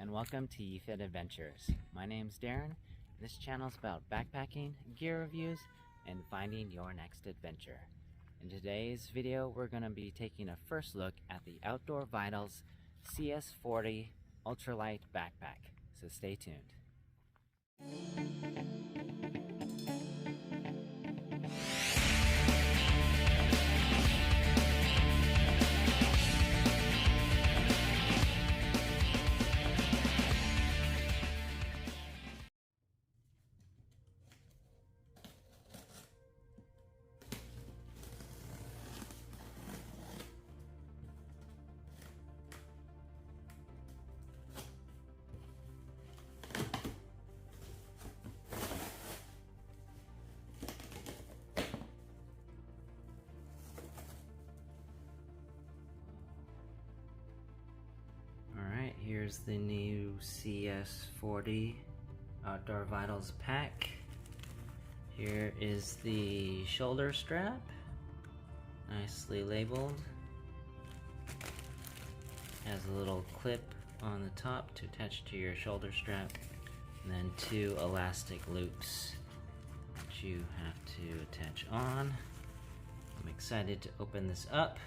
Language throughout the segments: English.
and welcome to YeeFit Adventures. My name's Darren. This channel is about backpacking, gear reviews, and finding your next adventure. In today's video, we're going to be taking a first look at the Outdoor Vitals CS40 Ultralight Backpack, so stay tuned. Alright, here's the new CS40 Outdoor Vitals pack. Here is the shoulder strap, nicely labeled. Has a little clip on the top to attach to your shoulder strap, and then two elastic loops that you have to attach on. I'm excited to open this up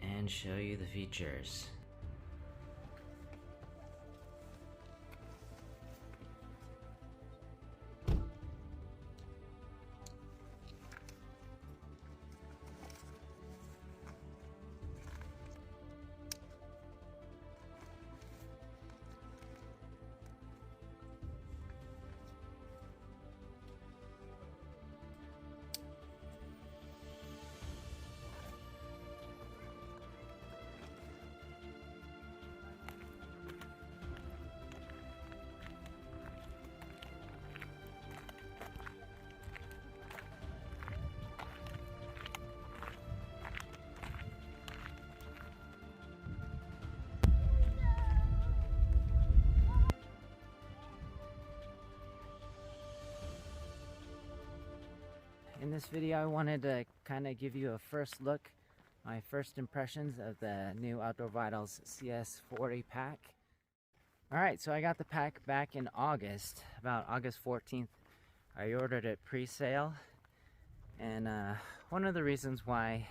and show you the features. In this video, I wanted to kind of give you a first look, my first impressions of the new Outdoor Vitals CS40 pack. Alright, so I got the pack back in August, about August 14th. I ordered it pre-sale, and one of the reasons why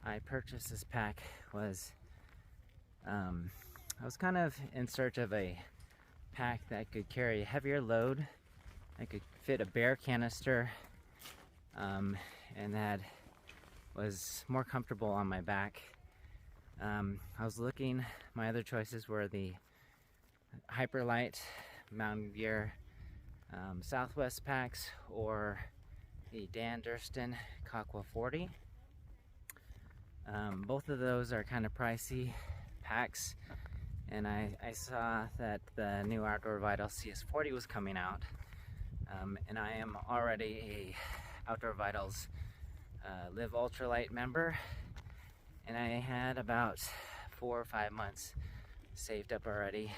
I purchased this pack was I was kind of in search of a pack that could carry a heavier load, that could fit a bare canister, and that was more comfortable on my back. I was looking, my other choices were the Hyperlite Mountain Gear Southwest packs or the Dan Duston Kakwa 40. Both of those are kind of pricey packs, and I saw that the new Outdoor Vitals CS40 was coming out, and I am already a Outdoor Vitals Live Ultralight member, and I had about 4 or 5 months saved up already,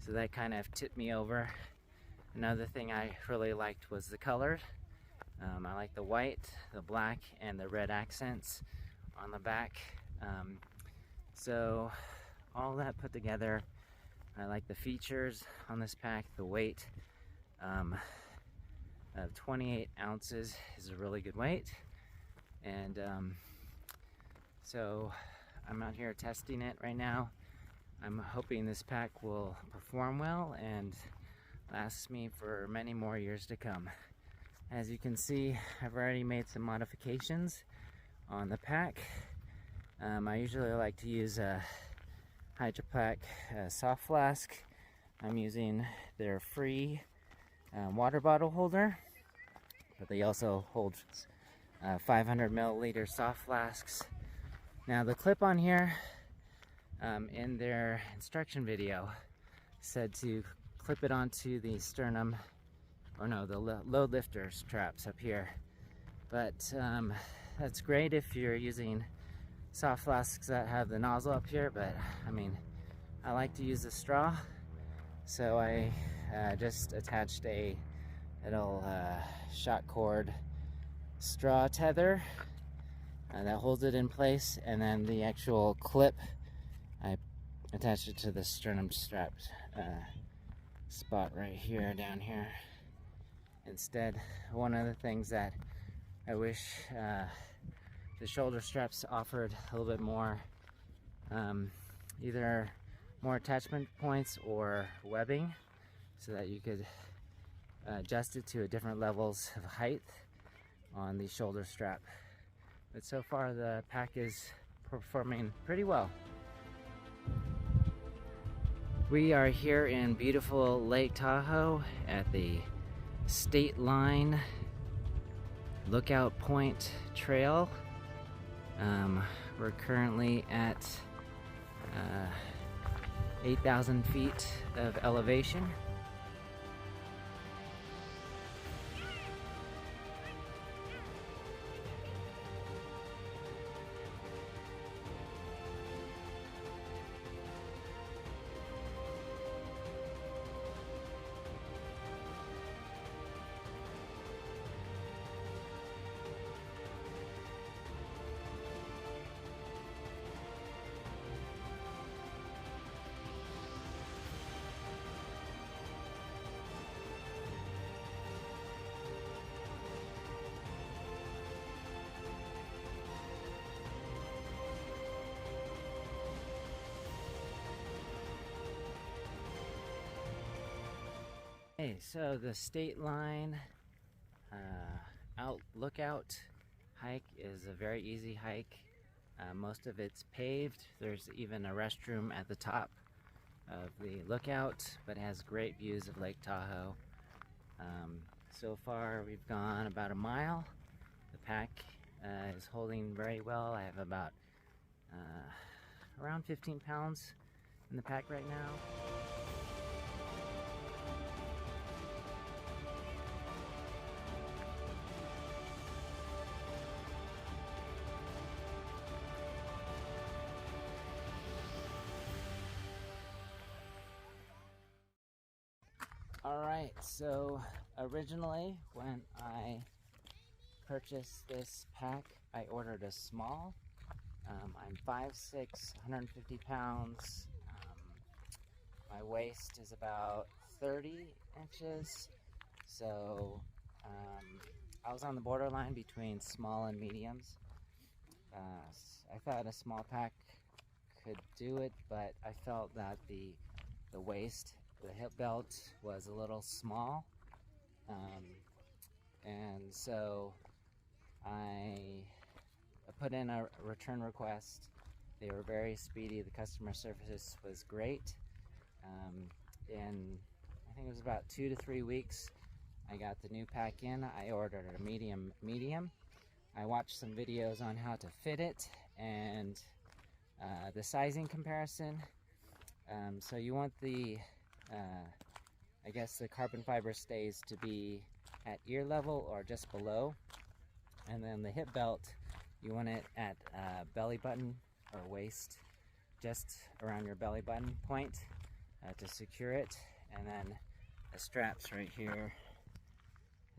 so that kind of tipped me over. Another thing I really liked was the color. I like the white, the black, and the red accents on the back. So all that put together, I like the features on this pack. The weight of 28 ounces is a really good weight, and so I'm out here testing it right now. I'm hoping this pack will perform well and last me for many more years to come. As you can see, I've already made some modifications on the pack. I usually like to use a Hyperlite soft flask. I'm using their free water bottle holder, but they also hold 500 milliliter soft flasks. Now the clip on here in their instruction video said to clip it onto the sternum, or no, the load lifter straps up here, but that's great if you're using soft flasks that have the nozzle up here, but I mean, I like to use a straw, so I just attached a little shot cord straw tether that holds it in place, and then the actual clip, I attach it to the sternum strap spot right here, down here. Instead, one of the things that I wish the shoulder straps offered a little bit more, either more attachment points or webbing, so that you could adjust it to different levels of height on the shoulder strap. But so far the pack is performing pretty well. We are here in beautiful Lake Tahoe at the State Line Lookout Point Trail. We're currently at 8,000 feet of elevation. Okay, so the State Line Lookout hike is a very easy hike. Most of it's paved. There's even a restroom at the top of the lookout, but it has great views of Lake Tahoe. So far we've gone about a mile. The pack is holding very well. I have about around 15 pounds in the pack right now. Alright, so originally when I purchased this pack, I ordered a small. I'm 5'6", 150 pounds. My waist is about 30 inches. So I was on the borderline between small and mediums. I thought a small pack could do it, but I felt that the waist, the hip belt was a little small, and so I put in a return request. They were very speedy. The customer service was great. In I think it was about 2 to 3 weeks, I got the new pack in. I ordered a medium. I watched some videos on how to fit it and the sizing comparison. So you want the I guess the carbon fiber stays to be at ear level or just below, and then the hip belt, you want it at belly button or waist, just around your belly button point to secure it. And then the straps right here,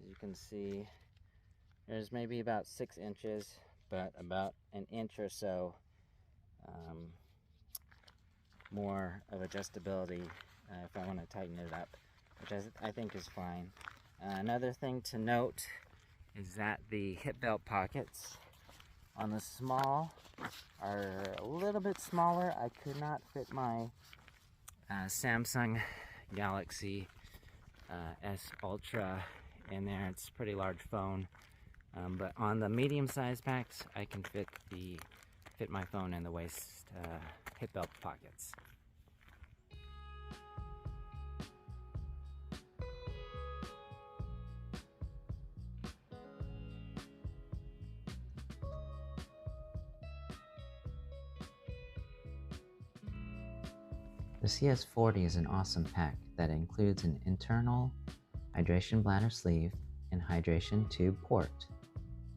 as you can see, there's maybe about 6 inches, but about an inch or so more of adjustability if I want to tighten it up, which I think is fine. Another thing to note is that the hip belt pockets on the small are a little bit smaller. I could not fit my Samsung Galaxy S Ultra in there. It's a pretty large phone, but on the medium-sized packs, I can fit my phone in the waist hip belt pockets. The CS40 is an awesome pack that includes an internal hydration bladder sleeve and hydration tube port.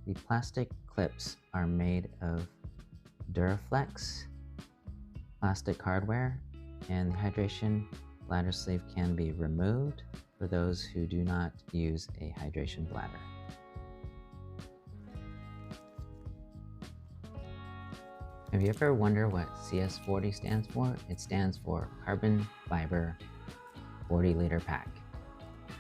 The plastic clips are made of Duraflex plastic hardware, and the hydration bladder sleeve can be removed for those who do not use a hydration bladder. I Have you ever wondered what CS40 stands for? It stands for Carbon Fiber 40-liter pack.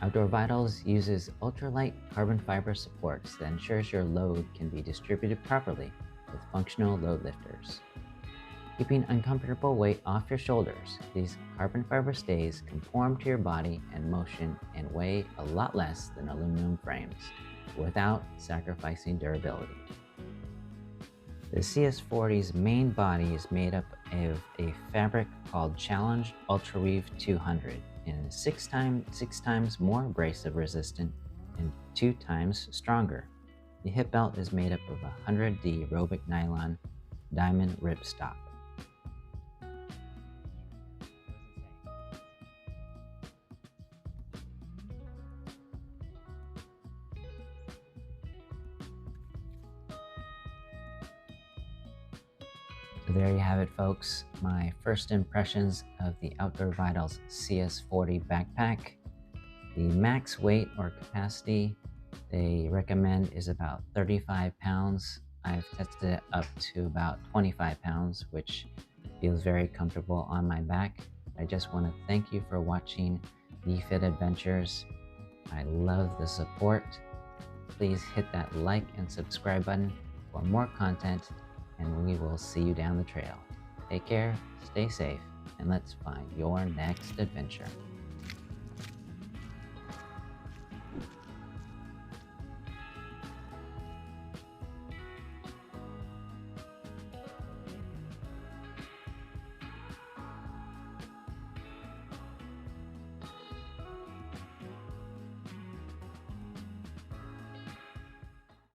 Outdoor Vitals uses ultralight carbon fiber supports that ensures your load can be distributed properly with functional load lifters. Keeping uncomfortable weight off your shoulders, these carbon fiber stays conform to your body and motion and weigh a lot less than aluminum frames, without sacrificing durability. The CS40's main body is made up of a fabric called Challenge Ultraweave 200 and is 6 times more abrasive resistant and 2 times stronger. The hip belt is made up of 100D aerobic nylon diamond ripstop. So there you have it, folks. My first impressions of the Outdoor Vitals CS40 Backpack. The max weight or capacity they recommend is about 35 pounds. I've tested it up to about 25 pounds, which feels very comfortable on my back. I just want to thank you for watching YeeFit Adventures. I love the support. Please hit that like and subscribe button for more content, and we will see you down the trail. Take care, stay safe, and let's find your next adventure.